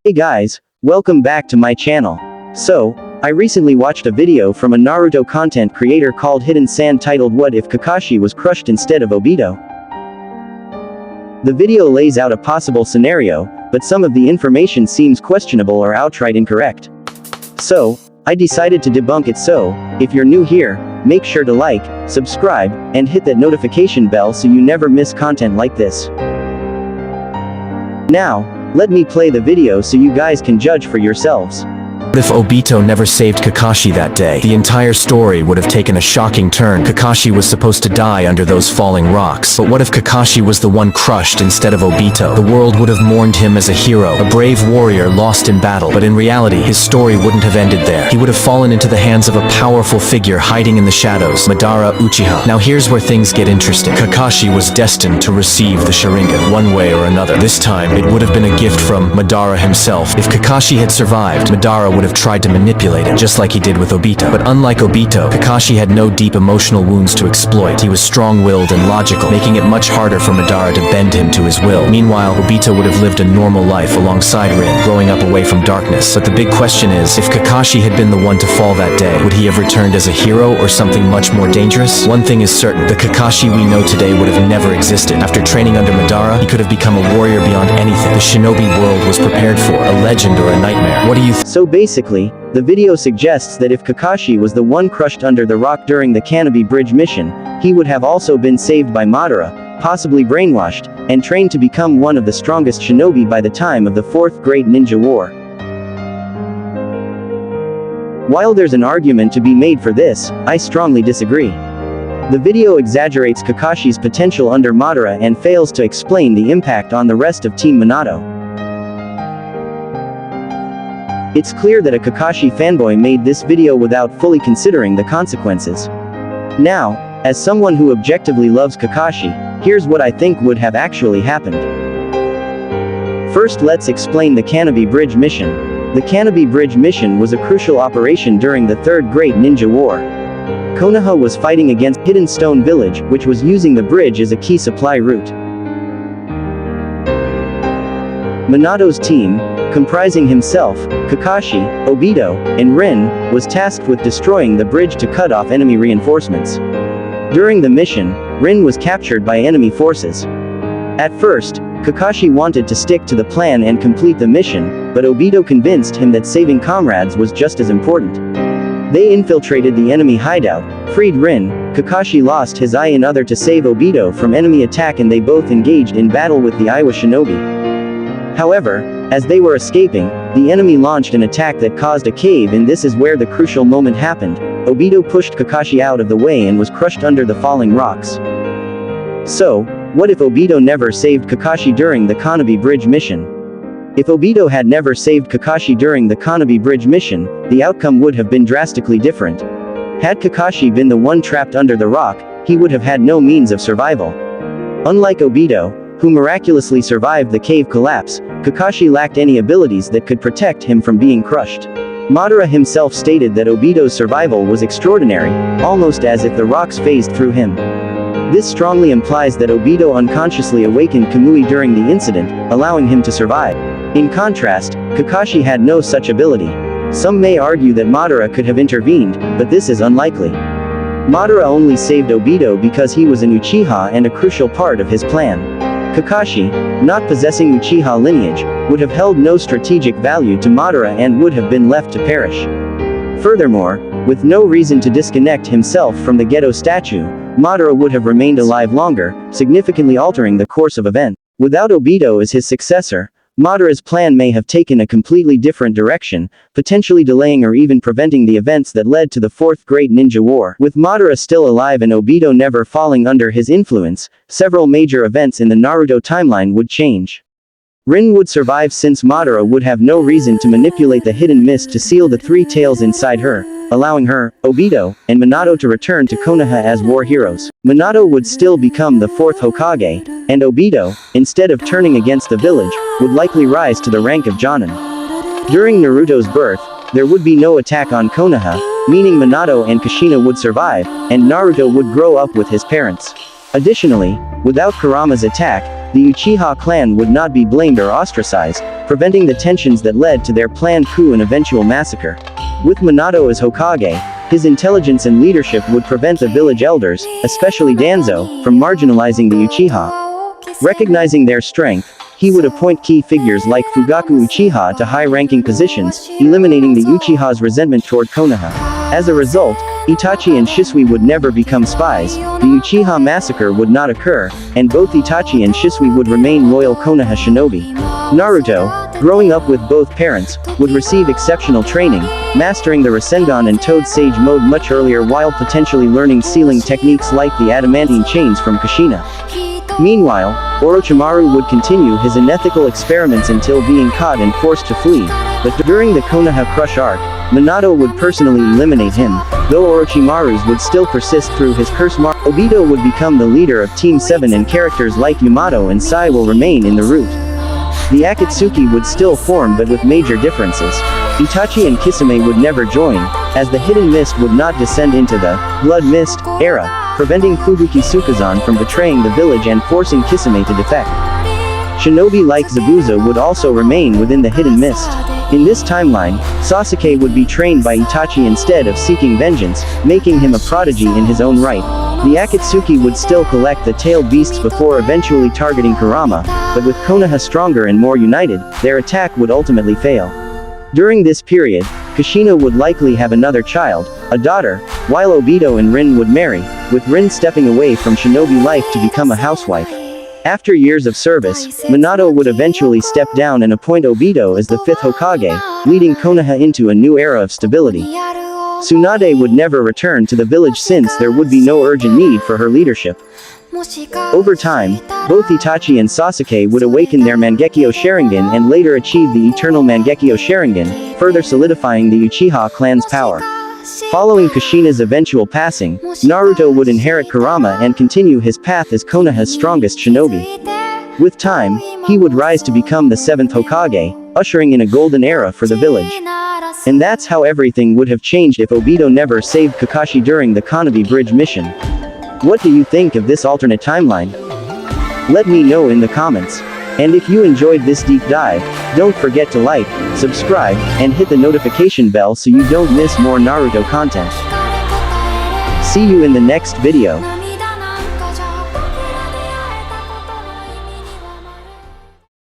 Hey guys, welcome back to my channel. So, I recently watched a video from a Naruto content creator called Hidden Sand titled "What if Kakashi was crushed instead of Obito?" The video lays out a possible scenario, but some of the information seems questionable or outright incorrect. So, I decided to debunk it. So, if you're new here, make sure to like, subscribe, and hit that notification bell so you never miss content like this. Now, let me play the video so you guys can judge for yourselves. What if Obito never saved Kakashi that day? The entire story would have taken a shocking turn. Kakashi was supposed to die under those falling rocks. But what if Kakashi was the one crushed instead of Obito? The world would have mourned him as a hero, a brave warrior lost in battle. But in reality, his story wouldn't have ended there. He would have fallen into the hands of a powerful figure hiding in the shadows, Madara Uchiha. Now here's where things get interesting. Kakashi was destined to receive the Sharingan, one way or another. This time, it would have been a gift from Madara himself. If Kakashi had survived, Madara would have tried to manipulate it, just like he did with Obito. But unlike Obito, Kakashi had no deep emotional wounds to exploit. He was strong-willed and logical, making it much harder for Madara to bend him to his will. Meanwhile, Obito would have lived a normal life alongside Rin, growing up away from darkness. But the big question is, if Kakashi had been the one to fall that day, would he have returned as a hero or something much more dangerous? One thing is certain, the Kakashi we know today would have never existed. After training under Madara, he could have become a warrior beyond anything the shinobi world was prepared for, a legend or a nightmare. What do you think? So basically, the video suggests that if Kakashi was the one crushed under the rock during the Kanabi Bridge mission, he would have also been saved by Madara, possibly brainwashed, and trained to become one of the strongest shinobi by the time of the Fourth Great Ninja War. While there's an argument to be made for this, I strongly disagree. The video exaggerates Kakashi's potential under Madara and fails to explain the impact on the rest of Team Minato. It's clear that a Kakashi fanboy made this video without fully considering the consequences. Now, as someone who objectively loves Kakashi, here's what I think would have actually happened. First, let's explain the Kanabi Bridge mission. The Kanabi Bridge mission was a crucial operation during the Third Great Ninja War. Konoha was fighting against Hidden Stone Village, which was using the bridge as a key supply route. Minato's team, comprising himself, Kakashi, Obito, and Rin, was tasked with destroying the bridge to cut off enemy reinforcements. During the mission, Rin was captured by enemy forces. At first, Kakashi wanted to stick to the plan and complete the mission, but Obito convinced him that saving comrades was just as important. They infiltrated the enemy hideout, freed Rin, Kakashi lost his eye in order to save Obito from enemy attack, and they both engaged in battle with the Iwa shinobi. However, as they were escaping, the enemy launched an attack that caused a cave, and this is where the crucial moment happened. Obito pushed Kakashi out of the way and was crushed under the falling rocks. So, what if Obito never saved Kakashi during the Kanabi Bridge mission? If Obito had never saved Kakashi during the Kanabi Bridge mission, the outcome would have been drastically different. Had Kakashi been the one trapped under the rock, he would have had no means of survival. Unlike Obito, who miraculously survived the cave collapse, Kakashi lacked any abilities that could protect him from being crushed. Madara himself stated that Obito's survival was extraordinary, almost as if the rocks phased through him. This strongly implies that Obito unconsciously awakened Kamui during the incident, allowing him to survive. In contrast, Kakashi had no such ability. Some may argue that Madara could have intervened, but this is unlikely. Madara only saved Obito because he was an Uchiha and a crucial part of his plan. Kakashi, not possessing Uchiha lineage, would have held no strategic value to Madara and would have been left to perish. Furthermore, with no reason to disconnect himself from the Geto statue, Madara would have remained alive longer, significantly altering the course of events. Without Obito as his successor, Madara's plan may have taken a completely different direction, potentially delaying or even preventing the events that led to the Fourth Great Ninja War. With Madara still alive and Obito never falling under his influence, several major events in the Naruto timeline would change. Rin would survive since Madara would have no reason to manipulate the hidden mist to seal the three tails inside her, allowing her, Obito, and Minato to return to Konoha as war heroes. Minato would still become the fourth Hokage, and Obito, instead of turning against the village, would likely rise to the rank of Jonin. During Naruto's birth, there would be no attack on Konoha, meaning Minato and Kushina would survive, and Naruto would grow up with his parents. Additionally, without Kurama's attack, the Uchiha clan would not be blamed or ostracized, preventing the tensions that led to their planned coup and eventual massacre. With Minato as Hokage, his intelligence and leadership would prevent the village elders, especially Danzo, from marginalizing the Uchiha. Recognizing their strength, he would appoint key figures like Fugaku Uchiha to high-ranking positions, eliminating the Uchiha's resentment toward Konoha. As a result, Itachi and Shisui would never become spies, the Uchiha massacre would not occur, and both Itachi and Shisui would remain loyal Konoha shinobi. Naruto, growing up with both parents, would receive exceptional training, mastering the Rasengan and Toad Sage mode much earlier while potentially learning sealing techniques like the adamantine chains from Kushina. Meanwhile, Orochimaru would continue his unethical experiments until being caught and forced to flee, but during the Konoha Crush arc, Minato would personally eliminate him, though Orochimaru's would still persist through his curse mark. Obito would become the leader of Team 7 and characters like Yamato and Sai will remain in the route. The Akatsuki would still form but with major differences. Itachi and Kisame would never join, as the Hidden Mist would not descend into the Blood Mist era, preventing Fubuki Sukazan from betraying the village and forcing Kisame to defect. Shinobi like Zabuza would also remain within the Hidden Mist. In this timeline, Sasuke would be trained by Itachi instead of seeking vengeance, making him a prodigy in his own right. The Akatsuki would still collect the tailed beasts before eventually targeting Kurama, but with Konoha stronger and more united, their attack would ultimately fail. During this period, Kushina would likely have another child, a daughter, while Obito and Rin would marry, with Rin stepping away from shinobi life to become a housewife. After years of service, Minato would eventually step down and appoint Obito as the 5th Hokage, leading Konoha into a new era of stability. Tsunade would never return to the village since there would be no urgent need for her leadership. Over time, both Itachi and Sasuke would awaken their Mangekyo Sharingan and later achieve the eternal Mangekyo Sharingan, further solidifying the Uchiha clan's power. Following Kushina's eventual passing, Naruto would inherit Kurama and continue his path as Konoha's strongest shinobi. With time, he would rise to become the 7th Hokage, ushering in a golden era for the village. And that's how everything would have changed if Obito never saved Kakashi during the Kanabi Bridge mission. What do you think of this alternate timeline? Let me know in the comments. And if you enjoyed this deep dive, don't forget to like, subscribe, and hit the notification bell so you don't miss more Naruto content. See you in the next video.